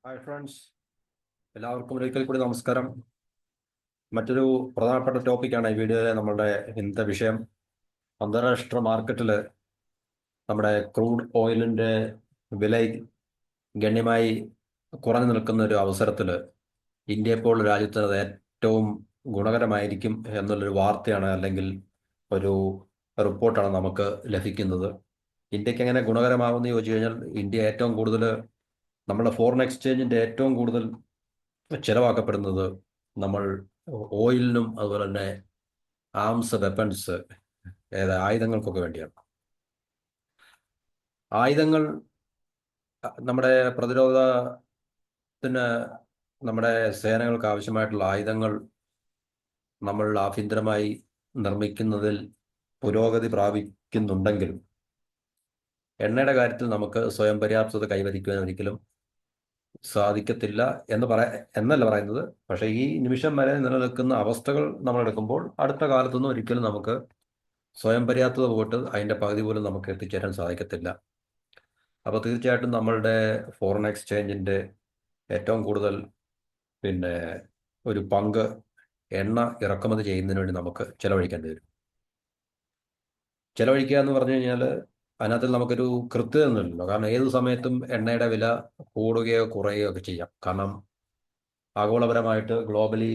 Hi friends, എല്ലാവർക്കും ഒരിക്കൽ കൂടി നമസ്കാരം. മറ്റൊരു പ്രധാനപ്പെട്ട ടോപ്പിക്കാണ് ഈ വീഡിയോയിലെ നമ്മളുടെ ഇന്നത്തെ വിഷയം. അന്താരാഷ്ട്ര മാർക്കറ്റിൽ നമ്മുടെ ക്രൂഡ് ഓയിലിൻ്റെ വില ഗണ്യമായി കുറഞ്ഞു നിൽക്കുന്ന ഒരു അവസരത്തിൽ ഇന്ത്യയെ പോലുള്ള രാജ്യത്തിന് അത് ഏറ്റവും ഗുണകരമായിരിക്കും എന്നുള്ളൊരു വാർത്തയാണ്, അല്ലെങ്കിൽ ഒരു റിപ്പോർട്ടാണ് നമുക്ക് ലഭിക്കുന്നത്. ഇന്ത്യക്ക് എങ്ങനെ ഗുണകരമാകുമെന്ന് ചോദിച്ചു കഴിഞ്ഞാൽ, ഇന്ത്യ ഏറ്റവും കൂടുതൽ നമ്മുടെ ഫോറിൻ എക്സ്ചേഞ്ചിൻ്റെ ഏറ്റവും കൂടുതൽ ചിലവാക്കപ്പെടുന്നത് നമ്മൾ ഓയിലിനും അതുപോലെ തന്നെ ആംസ് വെപ്പൺസ്, ആയുധങ്ങൾക്കൊക്കെ വേണ്ടിയാണ്. ആയുധങ്ങൾ, നമ്മുടെ പ്രതിരോധത്തിന്, നമ്മുടെ സേനകൾക്ക് ആവശ്യമായിട്ടുള്ള ആയുധങ്ങൾ നമ്മൾ ആഭ്യന്തരമായി നിർമ്മിക്കുന്നതിൽ പുരോഗതി പ്രാപിക്കുന്നുണ്ടെങ്കിലും എണ്ണയുടെ കാര്യത്തിൽ നമുക്ക് സ്വയം പര്യാപ്തത കൈവരിക്കുവാൻ ഒരിക്കലും സാധിക്കത്തില്ല എന്നല്ല പറയുന്നത്. പക്ഷേ ഈ നിമിഷം വരെ നിലനിൽക്കുന്ന അവസ്ഥകൾ നമ്മൾ എടുക്കുമ്പോൾ അടുത്ത കാലത്തൊന്നും ഒരിക്കലും നമുക്ക് സ്വയം പര്യാപ്തത പോയിട്ട് അതിൻ്റെ പകുതി പോലും നമുക്ക് എത്തിച്ചേരാൻ സാധിക്കത്തില്ല. അപ്പോൾ തീർച്ചയായിട്ടും നമ്മളുടെ ഫോറിൻ എക്സ്ചേഞ്ചിൻ്റെ ഏറ്റവും കൂടുതൽ പിന്നെ ഒരു പങ്ക് എണ്ണ ഇറക്കുമതി ചെയ്യുന്നതിന് വേണ്ടി നമുക്ക് ചിലവഴിക്കേണ്ടി വരും. ചിലവഴിക്കുക എന്ന് പറഞ്ഞു കഴിഞ്ഞാൽ അതിനകത്ത് നമുക്കൊരു കൃത്യതയൊന്നുമില്ലല്ലോ. കാരണം ഏത് സമയത്തും എണ്ണയുടെ വില കൂടുകയോ കുറയുകയോ ഒക്കെ ചെയ്യാം. കാരണം ആഗോളപരമായിട്ട് ഗ്ലോബലി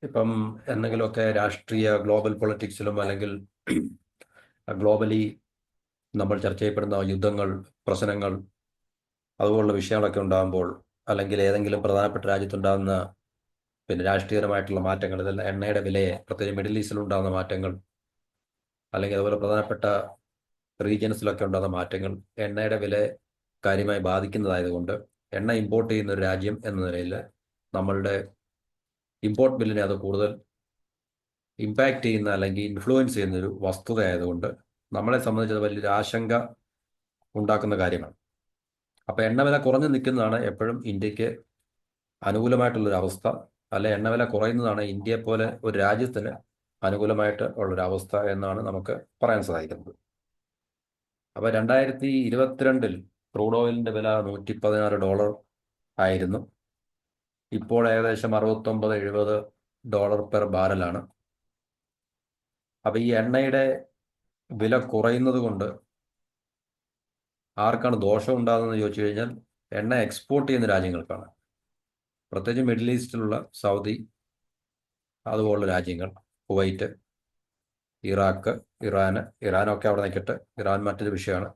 ഇപ്പം എന്തെങ്കിലുമൊക്കെ രാഷ്ട്രീയ ഗ്ലോബൽ പൊളിറ്റിക്സിലും അല്ലെങ്കിൽ ഗ്ലോബലി നമ്മൾ ചർച്ച ചെയ്യപ്പെടുന്ന യുദ്ധങ്ങൾ, പ്രശ്നങ്ങൾ, അതുപോലുള്ള വിഷയങ്ങളൊക്കെ ഉണ്ടാകുമ്പോൾ, അല്ലെങ്കിൽ ഏതെങ്കിലും പ്രധാനപ്പെട്ട രാജ്യത്തുണ്ടാകുന്ന രാഷ്ട്രീയപരമായിട്ടുള്ള മാറ്റങ്ങൾ, ഇതെല്ലാം എണ്ണയുടെ വിലയെ, പ്രത്യേകിച്ച് മിഡിൽ ഈസ്റ്റിലുണ്ടാകുന്ന മാറ്റങ്ങൾ, അല്ലെങ്കിൽ അതുപോലെ പ്രധാനപ്പെട്ട റീജിയൻസിലൊക്കെ ഉണ്ടാകുന്ന മാറ്റങ്ങൾ എണ്ണയുടെ വില കാര്യമായി ബാധിക്കുന്നതായതുകൊണ്ട് എണ്ണ ഇമ്പോർട്ട് ചെയ്യുന്ന ഒരു രാജ്യം എന്ന നിലയിൽ നമ്മളുടെ ഇമ്പോർട്ട് ബില്ലിനെ അത് കൂടുതൽ ഇമ്പാക്റ്റ് ചെയ്യുന്ന അല്ലെങ്കിൽ ഇൻഫ്ലുവൻസ് ചെയ്യുന്നൊരു വസ്തുതയായതുകൊണ്ട് നമ്മളെ സംബന്ധിച്ചത് വലിയൊരു ആശങ്ക ഉണ്ടാക്കുന്ന കാര്യമാണ്. അപ്പോൾ എണ്ണവില കുറഞ്ഞു നിൽക്കുന്നതാണ് എപ്പോഴും ഇന്ത്യക്ക് അനുകൂലമായിട്ടുള്ളൊരു അവസ്ഥ. അല്ലെ, എണ്ണവില കുറയുന്നതാണ് ഇന്ത്യയെ പോലെ ഒരു രാജ്യത്തിന് അനുകൂലമായിട്ട് ഉള്ളൊരവസ്ഥ എന്നാണ് നമുക്ക് പറയാൻ സാധിക്കുന്നത്. അപ്പോൾ 2022 ക്രൂഡ് ഓയിലിൻ്റെ വില $116 ആയിരുന്നു. ഇപ്പോൾ ഏകദേശം $69-70 പെർ ബാരലാണ്. അപ്പോൾ ഈ എണ്ണയുടെ വില കുറയുന്നത് കൊണ്ട് ആർക്കാണ് ദോഷം ഉണ്ടാകുന്നതെന്ന് ചോദിച്ചു കഴിഞ്ഞാൽ, എണ്ണ എക്സ്പോർട്ട് ചെയ്യുന്ന രാജ്യങ്ങൾക്കാണ്. പ്രത്യേകിച്ച് മിഡിൽ ഈസ്റ്റിലുള്ള സൗദി, അതുപോലുള്ള രാജ്യങ്ങൾ, കുവൈറ്റ്, ഇറാഖ്, ഇറാനൊക്കെ അവിടെ നിൽക്കട്ടെ. ഇറാൻ മറ്റൊരു വിഷയമാണ്.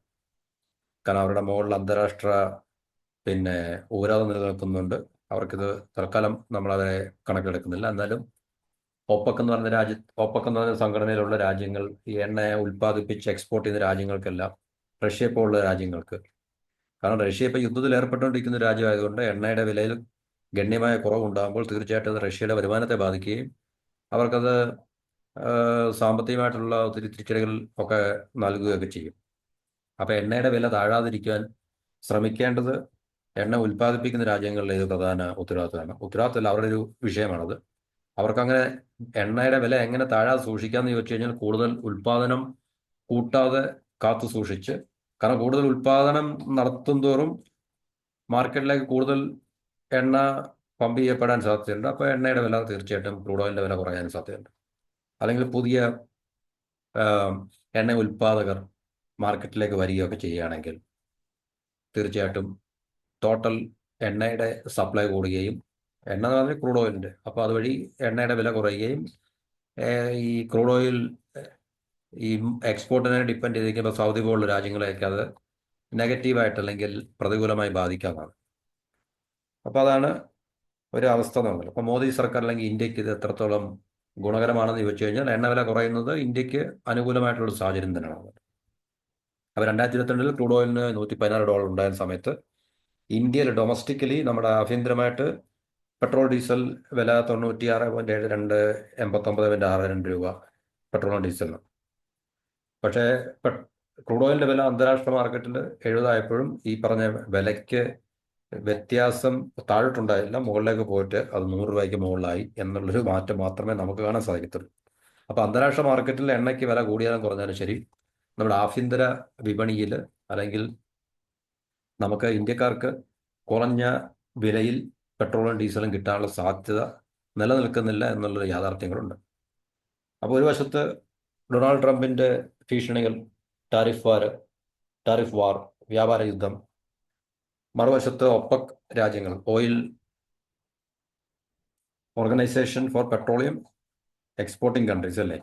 കാരണം അവരുടെ മുകളിൽ അന്താരാഷ്ട്ര ഉപരോധം നിലനിൽക്കുന്നുണ്ട്. അവർക്കിത് തൽക്കാലം നമ്മളതിനെ കണക്കിലെടുക്കുന്നില്ല. എന്നാലും ഒപ്പക് എന്ന് പറയുന്ന സംഘടനയിലുള്ള രാജ്യങ്ങൾ, ഈ എണ്ണയെ ഉൽപ്പാദിപ്പിച്ച് എക്സ്പോർട്ട് ചെയ്യുന്ന രാജ്യങ്ങൾക്കെല്ലാം, റഷ്യ പോലുള്ള രാജ്യങ്ങൾക്ക്, കാരണം റഷ്യ ഇപ്പോൾ യുദ്ധത്തിൽ ഏർപ്പെട്ടുകൊണ്ടിരിക്കുന്ന രാജ്യമായതുകൊണ്ട് എണ്ണയുടെ വിലയിൽ ഗണ്യമായ കുറവുണ്ടാകുമ്പോൾ തീർച്ചയായിട്ടും അത് റഷ്യയുടെ വരുമാനത്തെ ബാധിക്കുകയും അവർക്കത് സാമ്പത്തികമായിട്ടുള്ള ഒത്തിരി തിരിച്ചടികൾ ഒക്കെ നൽകുകയൊക്കെ ചെയ്യും. അപ്പോൾ എണ്ണയുടെ വില താഴാതിരിക്കാൻ ശ്രമിക്കേണ്ടത് എണ്ണ ഉൽപ്പാദിപ്പിക്കുന്ന രാജ്യങ്ങളിലെ ഒരു പ്രധാന ഉത്തരവാദിത്തമല്ല, അവരുടെ ഒരു വിഷയമാണത്. അവർക്കങ്ങനെ എണ്ണയുടെ വില എങ്ങനെ താഴാതെ സൂക്ഷിക്കാമെന്ന് ചോദിച്ചു കഴിഞ്ഞാൽ, കൂടുതൽ ഉൽപ്പാദനം കൂട്ടാതെ കാത്തു സൂക്ഷിച്ച്, കാരണം കൂടുതൽ ഉൽപ്പാദനം നടത്തും തോറും മാർക്കറ്റിലേക്ക് കൂടുതൽ എണ്ണ പമ്പ് ചെയ്യപ്പെടാൻ സാധ്യതയുണ്ട്. അപ്പോൾ എണ്ണയുടെ വില തീർച്ചയായിട്ടും, ക്രൂഡ് ഓയിലിൻ്റെ വില കുറയാൻ സാധ്യതയുണ്ട്. അല്ലെങ്കിൽ പുതിയ എണ്ണ ഉൽപ്പാദകർ മാർക്കറ്റിലേക്ക് വരികയൊക്കെ ചെയ്യുകയാണെങ്കിൽ തീർച്ചയായിട്ടും ടോട്ടൽ എണ്ണയുടെ സപ്ലൈ കൂടുകയും, എണ്ണ എന്ന് പറഞ്ഞാൽ ക്രൂഡ് ഓയിലിൻ്റെ, അപ്പോൾ അതുവഴി എണ്ണയുടെ വില കുറയുകയും ഈ ക്രൂഡ് ഓയിൽ ഈ എക്സ്പോർട്ടിനെ ഡിപ്പെൻഡ് ചെയ്തിരിക്കുമ്പോൾ സൗദി പോലുള്ള രാജ്യങ്ങളെയൊക്കെ അത് നെഗറ്റീവായിട്ട് അല്ലെങ്കിൽ പ്രതികൂലമായി ബാധിക്കാവുന്നതാണ്. അപ്പോൾ അതാണ് ഒരു അവസ്ഥ എന്ന് പറഞ്ഞത്. അപ്പോൾ മോദി സർക്കാർ അല്ലെങ്കിൽ ഇന്ത്യക്ക് ഇത് എത്രത്തോളം ഗുണകരമാണെന്ന് ചോദിച്ചു കഴിഞ്ഞാൽ, എണ്ണവില കുറയുന്നത് ഇന്ത്യക്ക് അനുകൂലമായിട്ടുള്ള സാഹചര്യം തന്നെയാണ്. അപ്പോൾ 2022 ക്രൂഡ് ഓയിലിന് $116 ഉണ്ടായ സമയത്ത് ഇന്ത്യയിൽ ഡൊമസ്റ്റിക്കലി നമ്മുടെ ആഭ്യന്തരമായിട്ട് പെട്രോൾ ഡീസൽ വില 96.72, 89.62 രൂപ പെട്രോളും ഡീസലിനും. പക്ഷേ ക്രൂഡ് ഓയിലിൻ്റെ വില അന്താരാഷ്ട്ര മാർക്കറ്റിൽ 70 ആയപ്പോഴും ഈ പറഞ്ഞ വിലയ്ക്ക് വ്യത്യാസം താഴോട്ടുണ്ടായില്ല, മുകളിലേക്ക് പോയിട്ട് അത് 100 രൂപയ്ക്ക് മുകളിലായി എന്നുള്ളൊരു മാറ്റം മാത്രമേ നമുക്ക് കാണാൻ സാധിക്കത്തുള്ളൂ. അപ്പോൾ അന്താരാഷ്ട്ര മാർക്കറ്റിൽ എണ്ണയ്ക്ക് വില കൂടിയാലും കുറഞ്ഞാലും ശരി, നമ്മുടെ ആഭ്യന്തര വിപണിയിൽ അല്ലെങ്കിൽ നമുക്ക് ഇന്ത്യക്കാർക്ക് കുറഞ്ഞ വിലയിൽ പെട്രോളും ഡീസലും കിട്ടാനുള്ള സാധ്യത നിലനിൽക്കുന്നില്ല എന്നുള്ളൊരു യാഥാർത്ഥ്യങ്ങളുണ്ട്. അപ്പോൾ ഒരു വശത്ത് ഡൊണാൾഡ് ട്രംപിൻ്റെ ഭീഷണികൾ, ടാരിഫ് വാർ ടാരിഫ് വാർ വ്യാപാര യുദ്ധം, മറുവശത്ത് ഒപ്പക് രാജ്യങ്ങൾ, oil organisation for petroleum exporting countries അല്ലേ,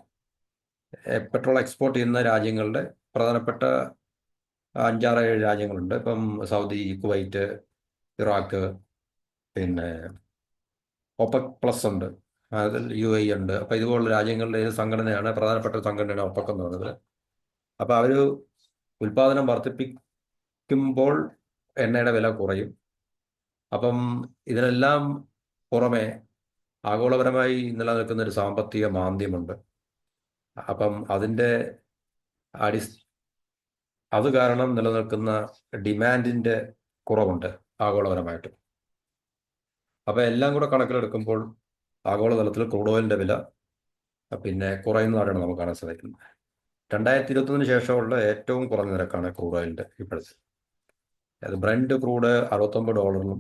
പെട്രോൾ എക്സ്പോർട്ട് ചെയ്യുന്ന രാജ്യങ്ങളുടെ പ്രധാനപ്പെട്ട 5-6-7 രാജ്യങ്ങളുണ്ട്. ഇപ്പം സൗദി, കുവൈറ്റ്, ഇറാഖ്, പിന്നെ ഒപ്പക് പ്ലസ് ഉണ്ട്, അതിൽ UAE ഉണ്ട്. അപ്പോൾ ഇതുപോലുള്ള രാജ്യങ്ങളുടെ ഒരു സംഘടനയാണ്, പ്രധാനപ്പെട്ട ഒരു സംഘടനയാണ് ഒപ്പക് എന്ന് പറയുന്നത്. അപ്പോൾ അവർ ഉൽപാദനം വർദ്ധിപ്പിക്കുമ്പോൾ എണ്ണയുടെ വില കുറയും. അപ്പം ഇതിനെല്ലാം പുറമെ ആഗോളപരമായി നിലനിൽക്കുന്ന ഒരു സാമ്പത്തിക മാന്ദ്യമുണ്ട്. അപ്പം അത് കാരണം നിലനിൽക്കുന്ന ഡിമാൻഡിൻ്റെ കുറവുണ്ട് ആഗോളപരമായിട്ട്. അപ്പോൾ എല്ലാം കൂടെ കണക്കിലെടുക്കുമ്പോൾ ആഗോളതലത്തിൽ ക്രൂഡ് ഓയിലിൻ്റെ വില പിന്നെ കുറയുന്നതായിട്ടാണ് നമുക്ക് കാണാൻ സാധിക്കുന്നത്. 2021 ശേഷമുള്ള ഏറ്റവും കുറഞ്ഞ നിരക്കാണ് ക്രൂഡ് ഓയിലിൻ്റെ ഇപ്പോഴത്തെ. അത് ബ്രന്റ് ക്രൂഡ് $69,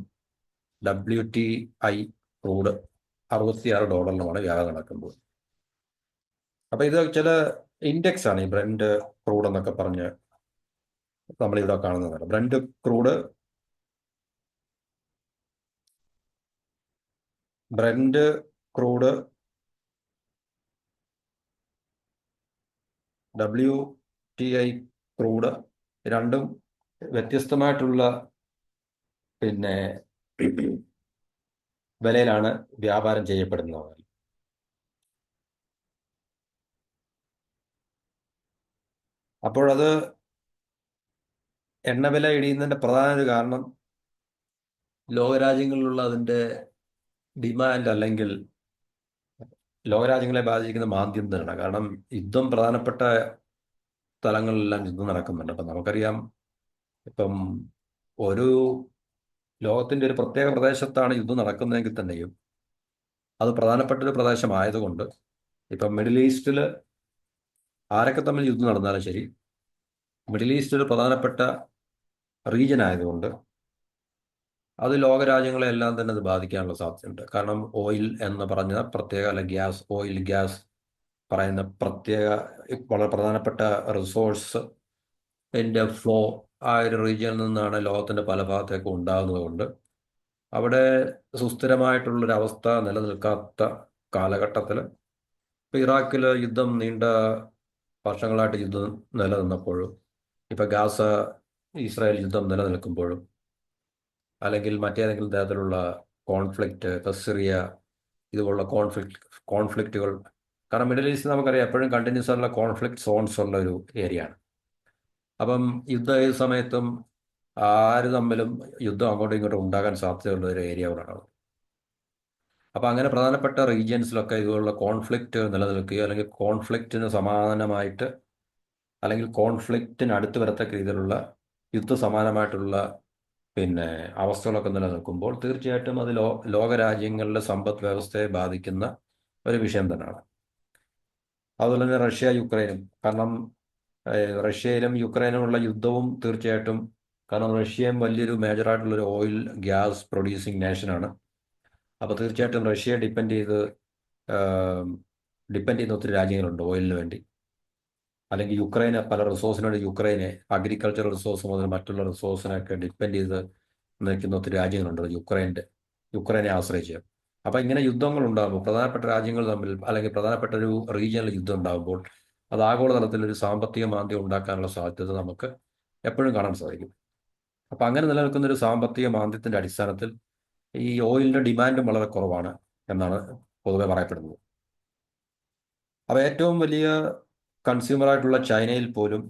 WTI ക്രൂഡ് $66 വ്യാപാരം നടക്കുമ്പോൾ. അപ്പോൾ ഇത് ചില ഇൻഡെക്സ് ആണ്, ഈ ബ്രന്റ് ക്രൂഡ് എന്നൊക്കെ പറഞ്ഞ് നമ്മളിവിടെ കാണുന്നതാണ്. ബ്രന്റ് ക്രൂഡ് WTI ക്രൂഡ് രണ്ടും വ്യത്യസ്തമായിട്ടുള്ള പിന്നെ വിലയിലാണ് വ്യാപാരം ചെയ്യപ്പെടുന്നത്. അപ്പോഴത് എണ്ണവില ഇടിയുന്നതിൻ്റെ പ്രധാന ഒരു കാരണം ലോകരാജ്യങ്ങളിലുള്ള അതിൻ്റെ ഡിമാൻഡ്, അല്ലെങ്കിൽ ലോകരാജ്യങ്ങളെ ബാധിക്കുന്ന മാന്ദ്യം തന്നെയാണ്. കാരണം യുദ്ധം പ്രധാനപ്പെട്ട സ്ഥലങ്ങളിലെല്ലാം യുദ്ധം നടക്കുന്നുണ്ട്. അപ്പം നമുക്കറിയാം, ഇപ്പം ഒരു ലോകത്തിൻ്റെ ഒരു പ്രത്യേക പ്രദേശത്താണ് യുദ്ധം നടക്കുന്നതെങ്കിൽ തന്നെയും അത് പ്രധാനപ്പെട്ട ഒരു പ്രദേശമായതുകൊണ്ട്, ഇപ്പം മിഡിൽ ഈസ്റ്റിൽ ആരൊക്കെ തമ്മിൽ യുദ്ധം നടന്നാലും ശരി, മിഡിൽ ഈസ്റ്റ് ഒരു പ്രധാനപ്പെട്ട റീജിയൻ ആയതുകൊണ്ട് അത് ലോകരാജ്യങ്ങളെല്ലാം തന്നെ അത് ബാധിക്കാനുള്ള സാധ്യതയുണ്ട്. കാരണം ഓയിൽ എന്ന് പറഞ്ഞ പ്രത്യേക, അല്ല ഗ്യാസ് പറയുന്ന പ്രത്യേക വളരെ പ്രധാനപ്പെട്ട റിസോഴ്സ് എൻ്റെ ഫ്ലോ ആ ഒരു റീജിയനിൽ നിന്നാണ് ലോകത്തിൻ്റെ പല ഭാഗത്തേക്കും ഉണ്ടാകുന്നത് കൊണ്ട് അവിടെ സുസ്ഥിരമായിട്ടുള്ളൊരവസ്ഥ നിലനിൽക്കാത്ത കാലഘട്ടത്തിൽ, ഇപ്പോൾ ഇറാഖിൽ യുദ്ധം നീണ്ട വർഷങ്ങളായിട്ട് യുദ്ധം നിലനിന്നപ്പോഴും, ഇപ്പോൾ ഗാസ ഇസ്രായേൽ യുദ്ധം നിലനിൽക്കുമ്പോഴും, അല്ലെങ്കിൽ മറ്റേതെങ്കിലും തരത്തിലുള്ള കോൺഫ്ലിക്റ്റ്, ഇപ്പോൾ സിറിയ ഇതുപോലുള്ള കോൺഫ്ലിക്റ്റുകൾ, കാരണം മിഡിൽ ഈസ്റ്റ് നമുക്കറിയാം എപ്പോഴും കണ്ടിന്യൂസ് ആയിട്ടുള്ള കോൺഫ്ലിക്റ്റ് സോൺസ് ഉള്ള ഒരു ഏരിയയാണ്. അപ്പം യുദ്ധ ഏത് സമയത്തും ആര് തമ്മിലും യുദ്ധം അങ്ങോട്ടും ഇങ്ങോട്ടും ഉണ്ടാകാൻ സാധ്യതയുള്ള ഒരു ഏരിയകളാണ്. അപ്പം അങ്ങനെ പ്രധാനപ്പെട്ട റീജിയൻസിലൊക്കെ ഇതുപോലുള്ള കോൺഫ്ലിക്റ്റ് നിലനിൽക്കുകയോ, അല്ലെങ്കിൽ കോൺഫ്ലിക്റ്റിന് സമാനമായിട്ട്, അല്ലെങ്കിൽ കോൺഫ്ലിക്റ്റിന് അടുത്ത് വരത്തക്ക രീതിയിലുള്ള യുദ്ധസമാനമായിട്ടുള്ള പിന്നെ അവസ്ഥകളൊക്കെ നിലനിൽക്കുമ്പോൾ തീർച്ചയായിട്ടും അത് ലോകരാജ്യങ്ങളുടെ സമ്പദ് വ്യവസ്ഥയെ ബാധിക്കുന്ന ഒരു വിഷയം തന്നെയാണ്. അതുപോലെ തന്നെ യുക്രൈനും, കാരണം റഷ്യയിലും യുക്രൈനുമുള്ള യുദ്ധവും തീർച്ചയായിട്ടും, കാരണം റഷ്യയും വലിയൊരു മേജറായിട്ടുള്ളൊരു ഓയിൽ ഗ്യാസ് പ്രൊഡ്യൂസിങ് നേഷനാണ്. അപ്പോൾ തീർച്ചയായിട്ടും റഷ്യയെ ഡിപ്പെൻഡ് ചെയ്യുന്ന ഒത്തിരി രാജ്യങ്ങളുണ്ട് ഓയിലിന് വേണ്ടി. അല്ലെങ്കിൽ യുക്രൈന് പല റിസോഴ്സിനോട്, യുക്രൈനെ അഗ്രികൾച്ചർ റിസോഴ്സ് മുതൽ മറ്റുള്ള റിസോഴ്സിനൊക്കെ ഡിപ്പെൻഡ് ചെയ്ത് നിൽക്കുന്ന ഒത്തിരി രാജ്യങ്ങളുണ്ട് യുക്രൈനെ ആശ്രയിച്ച്. അപ്പോൾ ഇങ്ങനെ യുദ്ധങ്ങൾ ഉണ്ടാകുമ്പോൾ, പ്രധാനപ്പെട്ട രാജ്യങ്ങൾ തമ്മിൽ അല്ലെങ്കിൽ പ്രധാനപ്പെട്ട ഒരു റീജിയനിൽ യുദ്ധം ഉണ്ടാകുമ്പോൾ അത് ആഗോളതലത്തിൽ ഒരു സാമ്പത്തിക മാന്ദ്യം ഉണ്ടാക്കാനുള്ള സാധ്യത നമുക്ക് എപ്പോഴും കാണാൻ സാധിക്കും. അപ്പം അങ്ങനെ നിലനിൽക്കുന്ന ഒരു സാമ്പത്തിക മാന്ദ്യത്തിൻ്റെ അടിസ്ഥാനത്തിൽ ഈ ഓയിലിൻ്റെ ഡിമാൻഡും വളരെ കുറവാണ് എന്നാണ് പൊതുവെ പറയപ്പെടുന്നത്. അപ്പോൾ ഏറ്റവും വലിയ കൺസ്യൂമറായിട്ടുള്ള ചൈനയിൽ പോലും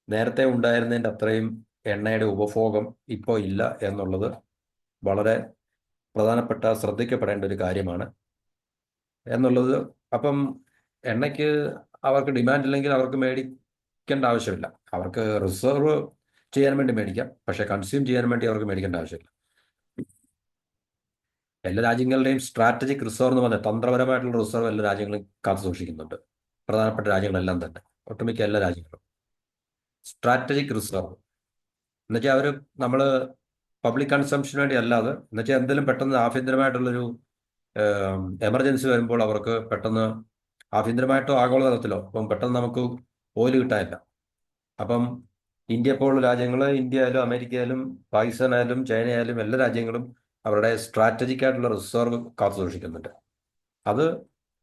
നേരത്തെ ഉണ്ടായിരുന്നതിൻ്റെ അത്രയും എണ്ണയുടെ ഉപഭോഗം ഇപ്പോൾ ഇല്ല എന്നുള്ളത് വളരെ പ്രധാനപ്പെട്ട, ശ്രദ്ധിക്കപ്പെടേണ്ട ഒരു കാര്യമാണ് എന്നുള്ളത്. അപ്പം എണ്ണയ്ക്ക് അവർക്ക് ഡിമാൻഡ് ഇല്ലെങ്കിൽ അവർക്ക് മേടിക്കേണ്ട ആവശ്യമില്ല. അവർക്ക് റിസർവ് ചെയ്യാൻ വേണ്ടി മേടിക്കാം, പക്ഷേ കൺസ്യൂം ചെയ്യാൻ വേണ്ടി അവർക്ക് മേടിക്കേണ്ട ആവശ്യമില്ല. എല്ലാ രാജ്യങ്ങളുടെയും സ്ട്രാറ്റജിക് റിസർവ് എന്ന് പറഞ്ഞാൽ തന്ത്രപരമായിട്ടുള്ള റിസർവ് എല്ലാ രാജ്യങ്ങളും കാത്തു സൂക്ഷിക്കുന്നുണ്ട്. പ്രധാനപ്പെട്ട രാജ്യങ്ങളെല്ലാം തന്നെ, ഒട്ടുമിക്ക എല്ലാ രാജ്യങ്ങളും സ്ട്രാറ്റജിക് റിസർവ് എന്നുവെച്ചാൽ നമ്മൾ പബ്ലിക് കൺസംഷന് വേണ്ടി അല്ലാതെ, എന്നുവെച്ചാൽ എന്തെങ്കിലും പെട്ടെന്ന് ആഭ്യന്തരമായിട്ടുള്ളൊരു എമർജൻസി വരുമ്പോൾ അവർക്ക് പെട്ടെന്ന് ആഭ്യന്തരമായിട്ടോ ആഗോളതലത്തിലോ ഇപ്പം പെട്ടെന്ന് നമുക്ക് ഓയിൽ കിട്ടാനില്ല. അപ്പം ഇന്ത്യ പോലുള്ള രാജ്യങ്ങൾ, ഇന്ത്യ ആയാലും അമേരിക്ക ആയാലും പാകിസ്ഥാൻ ആയാലും ചൈന ആയാലും എല്ലാ രാജ്യങ്ങളും അവരുടെ സ്ട്രാറ്റജിക് ആയിട്ടുള്ള റിസർവ് കാത്തു സൂക്ഷിക്കുന്നുണ്ട്. അത്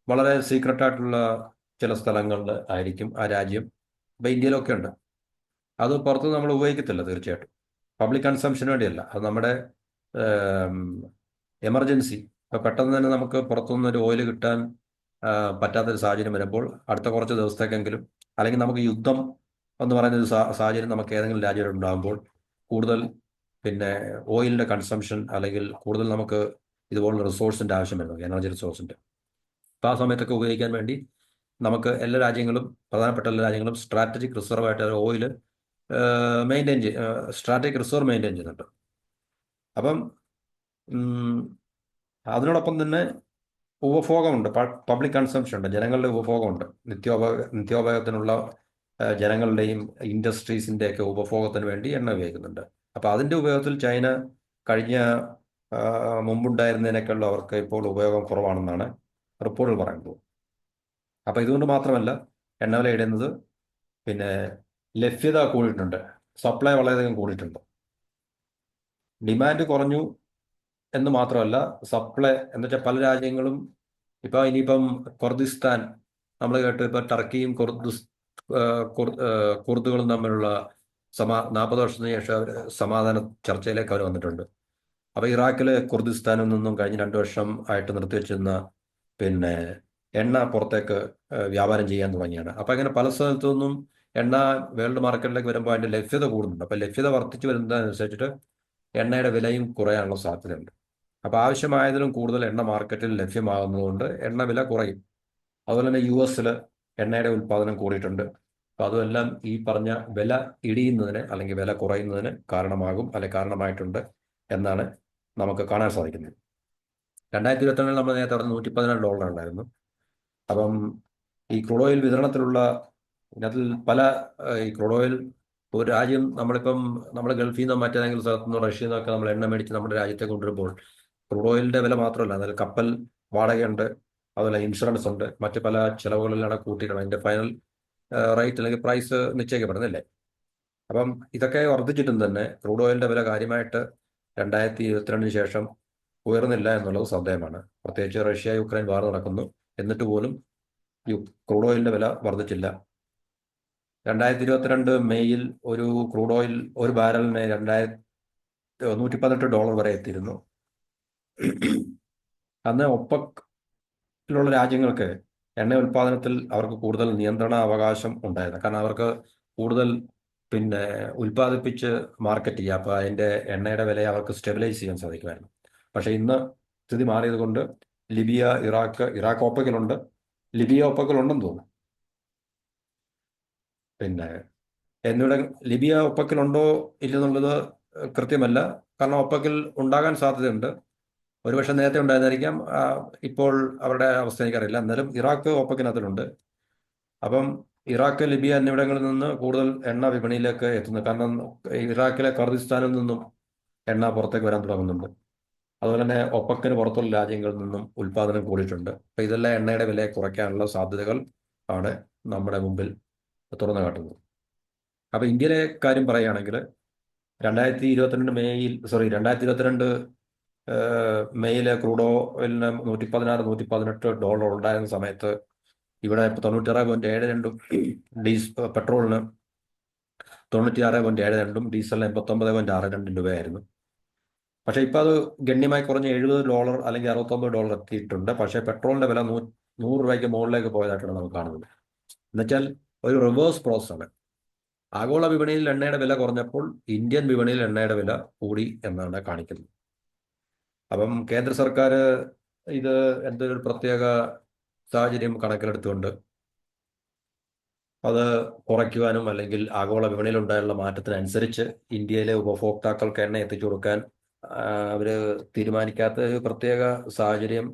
വളരെ സീക്രട്ട് ആയിട്ടുള്ള ചില സ്ഥലങ്ങളിൽ ആയിരിക്കും ആ രാജ്യം. ഇപ്പം ഇന്ത്യയിലൊക്കെ ഉണ്ട്. അത് പുറത്ത് നമ്മൾ ഉപയോഗിക്കത്തില്ല തീർച്ചയായിട്ടും, പബ്ലിക് കൺസംഷന് വേണ്ടിയല്ല. അത് നമ്മുടെ എമർജൻസി, ഇപ്പം പെട്ടെന്ന് തന്നെ നമുക്ക് പുറത്തുനിന്ന് ഒരു ഓയിൽ കിട്ടാൻ പറ്റാത്തൊരു സാഹചര്യം വരുമ്പോൾ അടുത്ത കുറച്ച് ദിവസത്തേക്കെങ്കിലും, അല്ലെങ്കിൽ നമുക്ക് യുദ്ധം എന്ന് പറയുന്ന ഒരു സാഹചര്യം നമുക്ക് ഏതെങ്കിലും രാജ്യം ഉണ്ടാകുമ്പോൾ കൂടുതൽ പിന്നെ ഓയിലിൻ്റെ കൺസംഷൻ, അല്ലെങ്കിൽ കൂടുതൽ നമുക്ക് ഇതുപോലുള്ള റിസോഴ്സിൻ്റെ ആവശ്യം വരുന്നു, എനർജി റിസോഴ്സിൻ്റെ. അപ്പോൾ ആ സമയത്തൊക്കെ ഉപയോഗിക്കാൻ വേണ്ടി നമുക്ക് എല്ലാ രാജ്യങ്ങളും, പ്രധാനപ്പെട്ട എല്ലാ രാജ്യങ്ങളും സ്ട്രാറ്റജിക് റിസർവായിട്ട് oil maintain strategic reserve maintain ചെയ്യുന്നുണ്ട്. അപ്പം അതിനോടൊപ്പം തന്നെ ഉപഭോഗമുണ്ട്, പബ്ലിക് കൺസംഷൻ ഉണ്ട്, ജനങ്ങളുടെ ഉപഭോഗമുണ്ട്. നിത്യോപയോഗത്തിനുള്ള ജനങ്ങളുടെയും ഇൻഡസ്ട്രീസിൻ്റെയൊക്കെ ഉപഭോഗത്തിന് വേണ്ടി എണ്ണ ഉപയോഗിക്കുന്നുണ്ട്. അപ്പോൾ അതിൻ്റെ ഉപയോഗത്തിൽ ചൈന കഴിഞ്ഞ മുമ്പുണ്ടായിരുന്നതിനേക്കാളും അവർക്ക് ഇപ്പോൾ ഉപയോഗം കുറവാണെന്നാണ് റിപ്പോർട്ടുകൾ പറയുന്നത്. അപ്പോൾ ഇതുകൊണ്ട് മാത്രമല്ല എണ്ണ വില ഇടുന്നത്, പിന്നെ ലഭ്യത കൂടിയിട്ടുണ്ട്, സപ്ലൈ വളരെയധികം കൂടിയിട്ടുണ്ട്. ഡിമാൻഡ് കുറഞ്ഞു എന്ന് മാത്രമല്ല, സപ്ലൈ എന്ന് വെച്ചാൽ പല രാജ്യങ്ങളും ഇപ്പോൾ ഇനിയിപ്പം കുർദിസ്ഥാൻ നമ്മൾ കേട്ട്, ഇപ്പോൾ ടർക്കിയും കുർദുകളും തമ്മിലുള്ള 40 വർഷത്തിന് ശേഷം സമാധാന ചർച്ചയിലേക്ക് അവർ വന്നിട്ടുണ്ട്. അപ്പോൾ ഇറാഖിലെ കുർദിസ്ഥാനിൽ നിന്നും കഴിഞ്ഞ 2 വർഷം ആയിട്ട് നിർത്തിവെച്ചിരുന്ന പിന്നെ എണ്ണ പുറത്തേക്ക് വ്യാപാരം ചെയ്യാൻ തുടങ്ങിയാണ്. അപ്പോൾ അങ്ങനെ പല സ്ഥലത്തു നിന്നും എണ്ണ വേൾഡ് മാർക്കറ്റിലേക്ക് വരുമ്പോൾ അതിൻ്റെ ലഭ്യത കൂടുന്നുണ്ട്. അപ്പോൾ ലഭ്യത വർദ്ധിച്ചു വരുന്നതനുസരിച്ചിട്ട് എണ്ണയുടെ വിലയും കുറയാനുള്ള സാധ്യതയുണ്ട്. അപ്പോൾ ആവശ്യമായതിലും കൂടുതൽ എണ്ണ മാർക്കറ്റിൽ ലഭ്യമാകുന്നതുകൊണ്ട് എണ്ണ വില കുറയും. അതുപോലെ തന്നെ US എണ്ണയുടെ ഉൽപ്പാദനം കൂടിയിട്ടുണ്ട്. അപ്പോൾ അതുമെല്ലാം ഈ പറഞ്ഞ വില ഇടിയുന്നതിന് അല്ലെങ്കിൽ വില കുറയുന്നതിന് കാരണമാകും, അല്ലെങ്കിൽ കാരണമായിട്ടുണ്ട് എന്നാണ് നമുക്ക് കാണാൻ സാധിക്കുന്നത്. 2022 നമ്മൾ നേരത്തെ പറഞ്ഞ $114 ഉണ്ടായിരുന്നു. അപ്പം ഈ ക്രൂഡ് ഓയിൽ വിതരണത്തിലുള്ള ഇതിനകത്തിൽ പല ഈ ക്രൂഡ് ഓയിൽ ഒരു രാജ്യം, നമ്മളിപ്പം നമ്മൾ ഗൾഫിൽ നിന്നോ മറ്റേതെങ്കിലും സ്ഥലത്തു നിന്നോ റഷ്യയിൽ നിന്നൊക്കെ നമ്മൾ എണ്ണ മേടിച്ച് നമ്മുടെ രാജ്യത്തെ കൊണ്ടുവരുമ്പോൾ ക്രൂഡ് ഓയിലിൻ്റെ വില മാത്രമല്ല, അതിൽ കപ്പൽ വാടകയുണ്ട്, അതുപോലെ ഇൻഷുറൻസ് ഉണ്ട്, മറ്റ് പല ചിലവുകളിലാണ് കൂട്ടിയിട്ടാണ് അതിൻ്റെ ഫൈനൽ റേറ്റ് അല്ലെങ്കിൽ പ്രൈസ് നിശ്ചയിക്കപ്പെടുന്നില്ലേ. അപ്പം ഇതൊക്കെ വർദ്ധിച്ചിട്ടും തന്നെ ക്രൂഡ് ഓയിലിൻ്റെ വില കാര്യമായിട്ട് 2022 ശേഷം ഉയർന്നില്ല എന്നുള്ളത് ശ്രദ്ധേയമാണ്. പ്രത്യേകിച്ച് റഷ്യ യുക്രൈൻ വാർ നടക്കുന്നു, എന്നിട്ട് പോലും ക്രൂഡ് ഓയിലിൻ്റെ വില വർദ്ധിച്ചില്ല. 2022 മെയ്യിൽ ഒരു ക്രൂഡ് ഓയിൽ ഒരു ബാരലിന് $118 വരെ എത്തിയിരുന്നു. അന്ന് ഒപ്പക്കിലുള്ള രാജ്യങ്ങൾക്ക് എണ്ണ ഉൽപ്പാദനത്തിൽ അവർക്ക് കൂടുതൽ നിയന്ത്രണ അവകാശം ഉണ്ടായിരുന്നു. കാരണം അവർക്ക് കൂടുതൽ പിന്നെ ഉൽപ്പാദിപ്പിച്ച് മാർക്കറ്റ് ചെയ്യുക, അപ്പോൾ അതിൻ്റെ എണ്ണയുടെ വിലയെ അവർക്ക് സ്റ്റെബിലൈസ് ചെയ്യാൻ സാധിക്കുമായിരുന്നു. പക്ഷേ ഇന്ന് സ്ഥിതി മാറിയത് കൊണ്ട് ലിബിയ, ഇറാഖ് ഒപ്പക്കിലുണ്ട്, ലിബിയ ഒപ്പക്കിലുണ്ടെന്ന് തോന്നുന്നു. പിന്നെ എന്നിവിടെ ലിബിയ ഒപ്പക്കിലുണ്ടോ ഇല്ലെന്നുള്ളത് കൃത്യമല്ല, കാരണം ഒപ്പക്കിൽ ഉണ്ടാകാൻ സാധ്യതയുണ്ട്. ഒരുപക്ഷെ നേരത്തെ ഉണ്ടായിരുന്നായിരിക്കാം, ഇപ്പോൾ അവരുടെ അവസ്ഥ എനിക്കറിയില്ല. എന്നാലും ഇറാഖ് ഒപ്പക്കിനകത്തിലുണ്ട്. അപ്പം ഇറാഖ്, ലിബിയ എന്നിവിടങ്ങളിൽ നിന്ന് കൂടുതൽ എണ്ണ വിപണിയിലേക്ക് എത്തുന്നു. കാരണം ഇറാഖിലെ കർദിസ്ഥാനിൽ നിന്നും എണ്ണ പുറത്തേക്ക് വരാൻ തുടങ്ങുന്നുണ്ട്. അതുപോലെ തന്നെ ഒപ്പക്കിന് പുറത്തുള്ള രാജ്യങ്ങളിൽ നിന്നും ഉൽപ്പാദനം കൂടിയിട്ടുണ്ട്. അപ്പോൾ ഇതെല്ലാം എണ്ണയുടെ വിലയെ കുറയ്ക്കാനുള്ള സാധ്യതകൾ ആണ് നമ്മുടെ മുമ്പിൽ തുറന്നു കാട്ടുന്നത്. അപ്പോൾ ഇന്ത്യയിലെ കാര്യം പറയുകയാണെങ്കിൽ 2022 മെയ്യിലെ ക്രൂഡ് ഓയിലിന് $116-118 ഉണ്ടായിരുന്ന സമയത്ത് ഇവിടെ 96.72 പെട്രോളിന് 96.72, ഡീസലിന് 89.62 രൂപയായിരുന്നു. പക്ഷേ ഇപ്പോൾ അത് ഗണ്യമായി കുറഞ്ഞ് $70 അല്ലെങ്കിൽ $69 എത്തിയിട്ടുണ്ട്. പക്ഷേ പെട്രോളിൻ്റെ വില 100 രൂപയ്ക്ക് മുകളിലേക്ക് പോയതായിട്ടാണ് നമുക്ക് കാണുന്നത്. എന്നുവെച്ചാൽ ഒരു റിവേഴ്സ് പ്രോസസ്സാണ്. ആഗോള വിപണിയിൽ എണ്ണയുടെ വില കുറഞ്ഞപ്പോൾ ഇന്ത്യൻ വിപണിയിൽ എണ്ണയുടെ വില കൂടി എന്നാണ് കാണിക്കുന്നത്. അപ്പം കേന്ദ്ര സർക്കാർ ഇത് എന്തൊരു പ്രത്യേക സാഹചര്യം കണക്കിലെടുത്തുകൊണ്ട് അത് കുറയ്ക്കുവാനും അല്ലെങ്കിൽ ആഗോള വിപണിയിലുണ്ടായുള്ള മാറ്റത്തിനനുസരിച്ച് ഇന്ത്യയിലെ ഉപഭോക്താക്കൾക്ക് എണ്ണ എത്തിച്ചു കൊടുക്കാൻ അവർ തീരുമാനിക്കാത്ത ഒരു പ്രത്യേക സാഹചര്യം,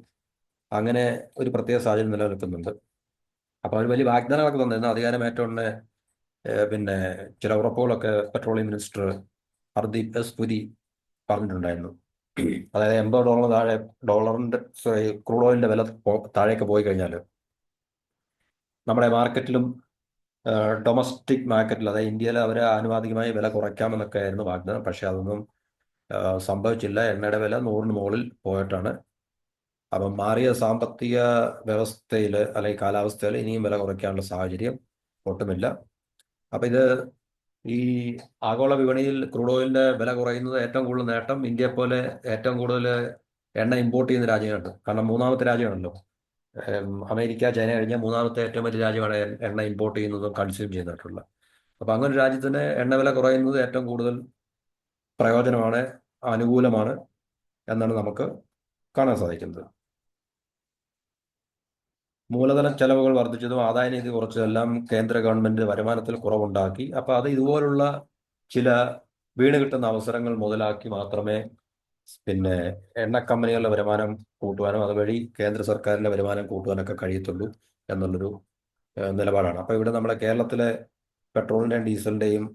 അങ്ങനെ ഒരു പ്രത്യേക സാഹചര്യം നിലനിൽക്കുന്നുണ്ട്. അപ്പോൾ അവർ വലിയ വാഗ്ദാനങ്ങളൊക്കെ തന്നിരുന്നു. അധികാരമേറ്റ ഉടനെ പിന്നെ ചില ഉറപ്പുകളൊക്കെ petroleum minister Hardeep S Puri പറഞ്ഞിട്ടുണ്ടായിരുന്നു. അതായത് $80 താഴെ, ഡോളറിന്റെ സോറി ക്രൂഡ് ഓയിലിന്റെ വില താഴേക്ക് പോയി കഴിഞ്ഞാൽ നമ്മുടെ മാർക്കറ്റിലും ഡൊമസ്റ്റിക് മാർക്കറ്റിൽ, അതായത് ഇന്ത്യയിൽ അവർ ആനുപാതികമായി വില കുറയ്ക്കാമെന്നൊക്കെ ആയിരുന്നു വാഗ്ദാനം. പക്ഷെ അതൊന്നും സംഭവിച്ചില്ല. എണ്ണയുടെ വില 100-ന് മുകളിൽ പോയിട്ടാണ്. അപ്പം മാറിയ സാമ്പത്തിക വ്യവസ്ഥയിൽ അല്ലെങ്കിൽ കാലാവസ്ഥയിൽ ഇനിയും വില കുറയ്ക്കാനുള്ള സാഹചര്യം ഒട്ടുമില്ല. അപ്പം ഇത് ഈ ആഗോള വിപണിയിൽ ക്രൂഡ് ഓയിലിന്റെ വില കുറയുന്നത് ഏറ്റവും കൂടുതൽ നേട്ടം ഇന്ത്യയെ പോലെ ഏറ്റവും കൂടുതൽ എണ്ണ ഇമ്പോർട്ട് ചെയ്യുന്ന രാജ്യങ്ങളുണ്ട്. കാരണം മൂന്നാമത്തെ രാജ്യമാണല്ലോ. അമേരിക്ക, ചൈന കഴിഞ്ഞ മൂന്നാമത്തെ ഏറ്റവും വലിയ രാജ്യമാണ് എണ്ണ ഇമ്പോർട്ട് ചെയ്യുന്നതും കൺസ്യൂം ചെയ്യുന്നതായിട്ടുള്ള. അപ്പം അങ്ങനെ ഒരു രാജ്യത്തിന് എണ്ണ വില കുറയുന്നത് ഏറ്റവും കൂടുതൽ പ്രയോജനമാണ്, അനുകൂലമാണ് എന്നാണ് നമുക്ക് കാണാൻ സാധിക്കുന്നത്. മൂലധന ചെലവുകൾ വർദ്ധിച്ചതും ആദായനികുതി കുറച്ചതെല്ലാം കേന്ദ്ര ഗവൺമെന്റ് വരുമാനത്തിൽ കുറവുണ്ടാക്കി. അപ്പോൾ അത് ഇതുപോലുള്ള ചില വീണ് കിട്ടുന്ന അവസരങ്ങൾ മുതലാക്കി മാത്രമേ പിന്നെ എണ്ണ കമ്പനികളുടെ വരുമാനം കൂട്ടുവാനും അതുവഴി കേന്ദ്ര സർക്കാരിന്റെ വരുമാനം കൂട്ടുവാനൊക്കെ കഴിയത്തുള്ളൂ എന്നുള്ളൊരു നിലപാടാണ്. അപ്പോൾ ഇവിടെ നമ്മുടെ കേരളത്തിലെ പെട്രോളിന്റെയും ഡീസലിന്റെയും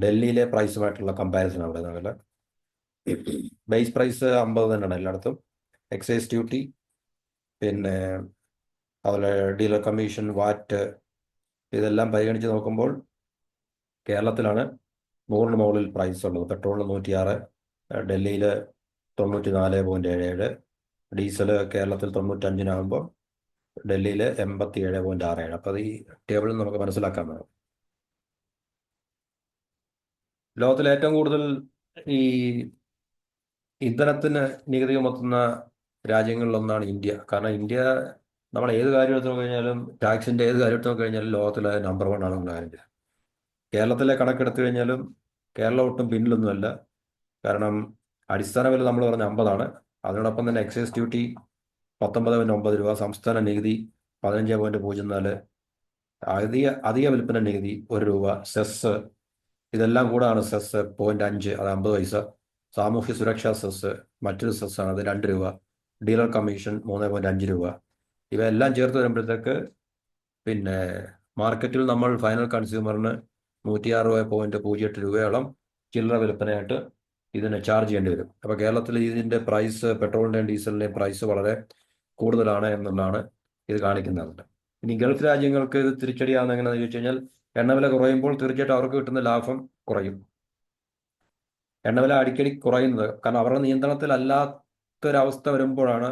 ഡൽഹിയിലെ പ്രൈസുമായിട്ടുള്ള കമ്പാരിസൺ അവിടെ നമ്മൾ ബേസ് പ്രൈസ് 50 തന്നെയാണ് എല്ലായിടത്തും. എക്സൈസ് ഡ്യൂട്ടി, പിന്നെ അതുപോലെ ഡീലർ കമ്മീഷൻ, വാറ്റ്, ഇതെല്ലാം പരിഗണിച്ച് നോക്കുമ്പോൾ കേരളത്തിലാണ് 100-ന് മുകളിൽ പ്രൈസ് ഉള്ളത്. പെട്രോളിന് 106, ഡൽഹിയിൽ 94.77, ഡീസൽ കേരളത്തിൽ 95-നാകുമ്പോൾ ഡൽഹിയിൽ 87.67. അപ്പോൾ അത് ഈ ടേബിളിൽ നമുക്ക് മനസ്സിലാക്കാൻ വേണം. ലോകത്തിൽ ഏറ്റവും കൂടുതൽ ഈ ഇന്ധനത്തിന് നികുതി ചുമത്തുന്ന രാജ്യങ്ങളിലൊന്നാണ് ഇന്ത്യ. കാരണം ഇന്ത്യ നമ്മൾ ഏത് കാര്യം എടുത്തു നോക്കിക്കഴിഞ്ഞാലും, ടാക്സിന്റെ ഏത് കാര്യം എടുത്തു നോക്കിക്കഴിഞ്ഞാലും ലോകത്തിലെ നമ്പർ 1 ആണെന്നുള്ള കാര്യം. കേരളത്തിലെ കണക്കെടുത്തു കഴിഞ്ഞാലും കേരളം ഒട്ടും പിന്നിലൊന്നുമല്ല. കാരണം അടിസ്ഥാന വില നമ്മൾ പറഞ്ഞ 50 അതിനോടൊപ്പം തന്നെ എക്സൈസ് ഡ്യൂട്ടി 19.9 രൂപ, സംസ്ഥാന നികുതി 15.04, അധിക വിൽപ്പന നികുതി 1 രൂപ, സെസ് ഇതെല്ലാം കൂടാണ് സെസ് 0.5, അത് 50 പൈസ, സാമൂഹ്യ സുരക്ഷാ സെസ് മറ്റൊരു സെസ്സാണ്, അത് 2 രൂപ, ഡീലർ കമ്മീഷൻ 3.5 രൂപ. ഇവയെല്ലാം ചേർത്ത് വരുമ്പോഴത്തേക്ക് പിന്നെ മാർക്കറ്റിൽ നമ്മൾ ഫൈനൽ കൺസ്യൂമറിന് 106.08 രൂപയോളം ചില്ലറ വിൽപ്പനയായിട്ട് ഇതിനെ ചാർജ് ചെയ്യേണ്ടി വരും. അപ്പോൾ കേരളത്തിൽ ഇതിൻ്റെ പ്രൈസ്, പെട്രോളിൻ്റെയും ഡീസലിൻ്റെയും പ്രൈസ് വളരെ കൂടുതലാണ് എന്നുള്ളതാണ് ഇത് കാണിക്കുന്നത്. ഇനി ഗൾഫ് രാജ്യങ്ങൾക്ക് ഇത് തിരിച്ചടിയാവുന്ന എങ്ങനെയാണെന്ന് ചോദിച്ചു കഴിഞ്ഞാൽ, എണ്ണവില കുറയുമ്പോൾ തീർച്ചയായിട്ടും അവർക്ക് കിട്ടുന്ന ലാഭം കുറയും. എണ്ണവില അടിക്കടി കുറയുന്നത് കാരണം അവരുടെ നിയന്ത്രണത്തിലല്ലാത്തൊരവസ്ഥ വരുമ്പോഴാണ്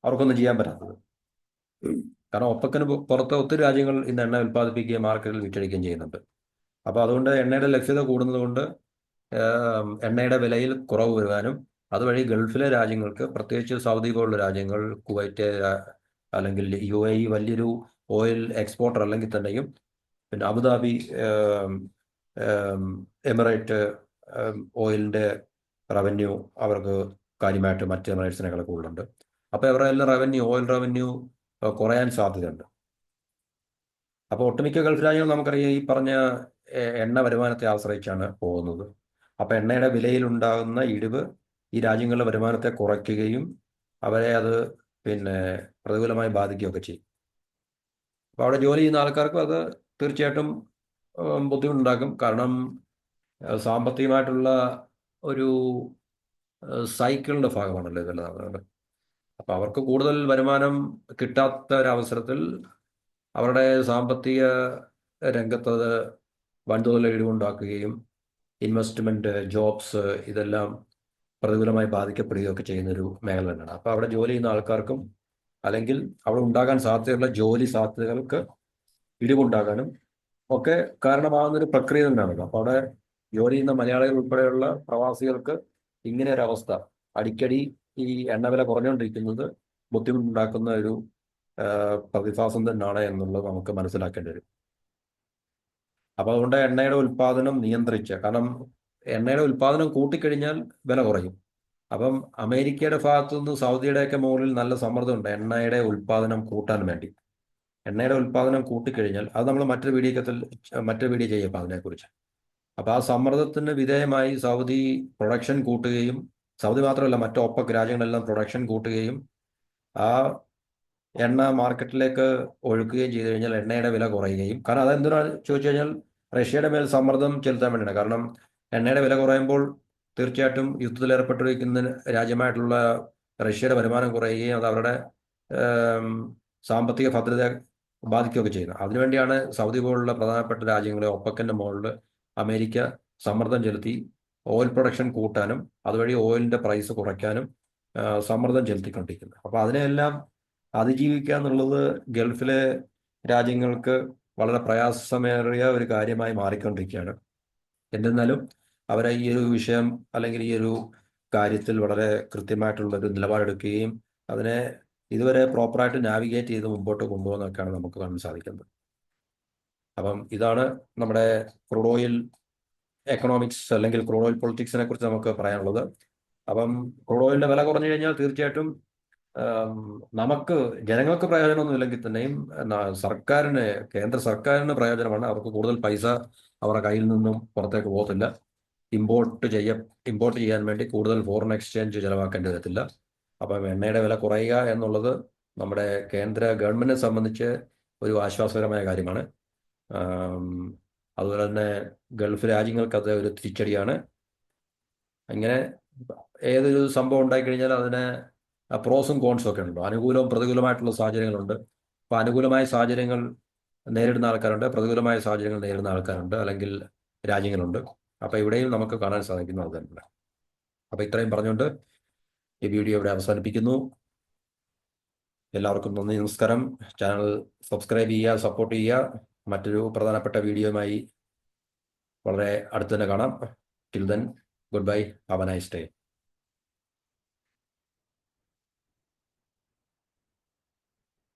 അവർക്കൊന്നും ചെയ്യാൻ പറ്റാത്തത്. കാരണം ഒപ്പക്കിന് പുറത്ത് ഒത്തിരി രാജ്യങ്ങൾ ഇന്ന് എണ്ണ ഉൽപ്പാദിപ്പിക്കുകയും മാർക്കറ്റിൽ വിറ്റഴിക്കുകയും ചെയ്യുന്നുണ്ട്. അപ്പോൾ അതുകൊണ്ട് എണ്ണയുടെ ലഭ്യത കൂടുന്നത് കൊണ്ട് എണ്ണയുടെ വിലയിൽ കുറവ് വരുവാനും അതുവഴി ഗൾഫിലെ രാജ്യങ്ങൾക്ക്, പ്രത്യേകിച്ച് സൗദി പോലുള്ള രാജ്യങ്ങൾ, കുവൈറ്റ് അല്ലെങ്കിൽ UAE വലിയൊരു ഓയിൽ എക്സ്പോർട്ടർ അല്ലെങ്കിൽ തന്നെയും, പിന്നെ അബുദാബി, എമിറേറ്റ് ഓയിലിൻ്റെ റവന്യൂ അവർക്ക് കാര്യമായിട്ട് മറ്റ് എമിറേറ്റ്സിനേക്കാൾ കൂടുതലുണ്ട്. അപ്പോൾ ഇവരുടെ എല്ലാം ഓയിൽ റവന്യൂ കുറയാൻ സാധ്യതയുണ്ട്. അപ്പോൾ ഒട്ടുമിക്ക ഗൾഫ് രാജ്യങ്ങൾ നമുക്കറിയാം ഈ പറഞ്ഞ എണ്ണ വരുമാനത്തെ ആശ്രയിച്ചാണ് പോകുന്നത്. അപ്പോൾ എണ്ണയുടെ വിലയിൽ ഉണ്ടാകുന്ന ഇടിവ് ഈ രാജ്യങ്ങളുടെ വരുമാനത്തെ കുറയ്ക്കുകയും അവരെ അത് പിന്നെ പ്രതികൂലമായി ബാധിക്കുകയൊക്കെ ചെയ്യും. അപ്പോൾ അവിടെ ജോലി ചെയ്യുന്ന ആൾക്കാർക്കും അത് തീർച്ചയായിട്ടും ബുദ്ധിമുട്ടുണ്ടാക്കും. കാരണം സാമ്പത്തികമായിട്ടുള്ള ഒരു സൈക്കിളിൻ്റെ ഭാഗമാണല്ലോ ഇതെല്ലാം. അപ്പോൾ അവർക്ക് കൂടുതൽ വരുമാനം കിട്ടാത്ത ഒരവസരത്തിൽ അവരുടെ സാമ്പത്തിക രംഗത്ത് വൻതോതിൽ ഇടിവുണ്ടാക്കുകയും ഇൻവെസ്റ്റ്മെന്റ്, ജോബ്സ് ഇതെല്ലാം പ്രതികൂലമായി ബാധിക്കപ്പെടുകയൊക്കെ ചെയ്യുന്നൊരു മേഖല തന്നെയാണ്. അപ്പോൾ അവിടെ ജോലി ചെയ്യുന്ന ആൾക്കാർക്കും അല്ലെങ്കിൽ അവിടെ ഉണ്ടാകാൻ സാധ്യതയുള്ള ജോലി സാധ്യതകൾക്ക് ഇടിവുണ്ടാകാനും ഒക്കെ കാരണമാകുന്നൊരു പ്രക്രിയ തന്നെയാണല്ലോ. അപ്പോൾ അവിടെ ജോലി ചെയ്യുന്ന മലയാളികൾ ഉൾപ്പെടെയുള്ള പ്രവാസികൾക്ക് ഇങ്ങനെ ഒരു അവസ്ഥ, അടിക്കടി ഈ എണ്ണവില കുറഞ്ഞുകൊണ്ടിരിക്കുന്നത് ബുദ്ധിമുട്ടുണ്ടാക്കുന്ന ഒരു പ്രതിഭാസം തന്നെയാണ് എന്നുള്ളത് നമുക്ക് മനസ്സിലാക്കേണ്ടി വരും. അപ്പോൾ അതുകൊണ്ട് എണ്ണയുടെ ഉൽപ്പാദനം നിയന്ത്രിച്ച്, കാരണം എണ്ണയുടെ ഉൽപ്പാദനം കൂട്ടിക്കഴിഞ്ഞാൽ വില കുറയും. അപ്പം അമേരിക്കയുടെ ഭാഗത്തു നിന്ന് സൗദിയുടെയൊക്കെ മുകളിൽ നല്ല സമ്മർദ്ദമുണ്ട് എണ്ണയുടെ ഉൽപ്പാദനം കൂട്ടാൻ വേണ്ടി. എണ്ണയുടെ ഉൽപ്പാദനം കൂട്ടിക്കഴിഞ്ഞാൽ അത് നമ്മൾ മറ്റൊരു വീഡിയോ ചെയ്യാം അതിനെക്കുറിച്ച്. അപ്പോൾ ആ സമ്മർദ്ദത്തിന് വിധേയമായി സൗദി പ്രൊഡക്ഷൻ കൂട്ടുകയും, സൗദി മാത്രമല്ല മറ്റ് OPEC രാജ്യങ്ങളെല്ലാം പ്രൊഡക്ഷൻ കൂട്ടുകയും ആ എണ്ണ മാർക്കറ്റിലേക്ക് ഒഴുക്കുകയും ചെയ്തു കഴിഞ്ഞാൽ എണ്ണയുടെ വില കുറയുകയും, കാരണം അതെന്തിനാണ് ചോദിച്ചു കഴിഞ്ഞാൽ റഷ്യയുടെ മേൽ സമ്മർദ്ദം ചെലുത്താൻ വേണ്ടിയാണ്. കാരണം എണ്ണയുടെ വില കുറയുമ്പോൾ തീർച്ചയായിട്ടും യുദ്ധത്തിൽ ഏർപ്പെട്ടിരിക്കുന്ന രാജ്യമായിട്ടുള്ള റഷ്യയുടെ വരുമാനം കുറയുകയും അത് അവരുടെ ഏം, സാമ്പത്തിക ഭദ്രതയെ ബാധിക്കുകയൊക്കെ ചെയ്യുന്നത്. അതിനുവേണ്ടിയാണ് സൗദി പോലുള്ള പ്രധാനപ്പെട്ട രാജ്യങ്ങളെ ഒപ്പക്കിന്റെ മുകളിൽ അമേരിക്ക സമ്മർദ്ദം ചെലുത്തി ഓയിൽ പ്രൊഡക്ഷൻ കൂട്ടാനും അതുവഴി ഓയിലിന്റെ പ്രൈസ് കുറയ്ക്കാനും സമ്മർദ്ദം ചെലുത്തിക്കൊണ്ടിരിക്കുന്നത്. അപ്പോൾ അതിനെല്ലാം അതിജീവിക്കുക എന്നുള്ളത് ഗൾഫിലെ രാജ്യങ്ങൾക്ക് വളരെ പ്രയാസമേറിയ ഒരു കാര്യമായി മാറിക്കൊണ്ടിരിക്കുകയാണ്. എന്നിരുന്നാലും അവരെ ഈ ഒരു വിഷയം അല്ലെങ്കിൽ ഈ ഒരു കാര്യത്തിൽ വളരെ കൃത്യമായിട്ടുള്ളൊരു നിലപാടെടുക്കുകയും അതിനെ ഇതുവരെ പ്രോപ്പറായിട്ട് നാവിഗേറ്റ് ചെയ്ത് മുമ്പോട്ട് കൊണ്ടുപോകുന്നതൊക്കെയാണ് നമുക്ക് കാണാൻ സാധിക്കുന്നത്. അപ്പം ഇതാണ് നമ്മുടെ ക്രൂഡ് ഓയിൽ എക്കണോമിക്സ് അല്ലെങ്കിൽ ക്രൂഡ് ഓയിൽ പൊളിറ്റിക്സിനെ കുറിച്ച് നമുക്ക് പറയാനുള്ളത്. അപ്പം ക്രൂഡ് ഓയിലിന്റെ വില കുറഞ്ഞു കഴിഞ്ഞാൽ തീർച്ചയായിട്ടും നമുക്ക് ജനങ്ങൾക്ക് പ്രയോജനമൊന്നും ഇല്ലെങ്കിൽ തന്നെയും സർക്കാരിന്, കേന്ദ്ര സർക്കാരിന് പ്രയോജനമാണ്. അവർക്ക് കൂടുതൽ പൈസ അവരുടെ കയ്യിൽ നിന്നും പുറത്തേക്ക് പോകത്തില്ല. ഇമ്പോർട്ട് ചെയ്യാൻ വേണ്ടി കൂടുതൽ ഫോറിൻ എക്സ്ചേഞ്ച് ചിലവാക്കേണ്ടി വരത്തില്ല. അപ്പം എണ്ണയുടെ വില കുറയുക എന്നുള്ളത് നമ്മുടെ കേന്ദ്ര ഗവൺമെന്റിനെ സംബന്ധിച്ച് ഒരു ആശ്വാസകരമായ കാര്യമാണ്. അതുപോലെ തന്നെ ഗൾഫ് രാജ്യങ്ങൾക്ക് അത് ഒരു തിരിച്ചടിയാണ്. ഇങ്ങനെ ഏതൊരു സംഭവം ഉണ്ടായിക്കഴിഞ്ഞാൽ അതിന് പ്രോസും കോൺസും ഒക്കെ ഉണ്ടല്ലോ, അനുകൂലവും പ്രതികൂലമായിട്ടുള്ള സാഹചര്യങ്ങളുണ്ട്. അപ്പോൾ അനുകൂലമായ സാഹചര്യങ്ങൾ നേരിടുന്ന ആൾക്കാരുണ്ട്, പ്രതികൂലമായ സാഹചര്യങ്ങൾ നേരിടുന്ന ആൾക്കാരുണ്ട്, അല്ലെങ്കിൽ രാജ്യങ്ങളുണ്ട്. അപ്പോൾ ഇവിടെയും നമുക്ക് കാണാൻ സാധിക്കുന്നത് അത് തന്നെയാണ്. അപ്പോൾ ഇത്രയും പറഞ്ഞുകൊണ്ട് ഈ വീഡിയോ ഇവിടെ അവസാനിപ്പിക്കുന്നു. എല്ലാവർക്കും നന്ദി, നമസ്കാരം. ചാനൽ സബ്സ്ക്രൈബ് ചെയ്യുക, സപ്പോർട്ട് ചെയ്യുക. മറ്റൊരു പ്രധാനപ്പെട്ട വീഡിയോയുമായി വളരെ അടുത്ത് തന്നെ കാണാം. Till then, good bye, have A nice day.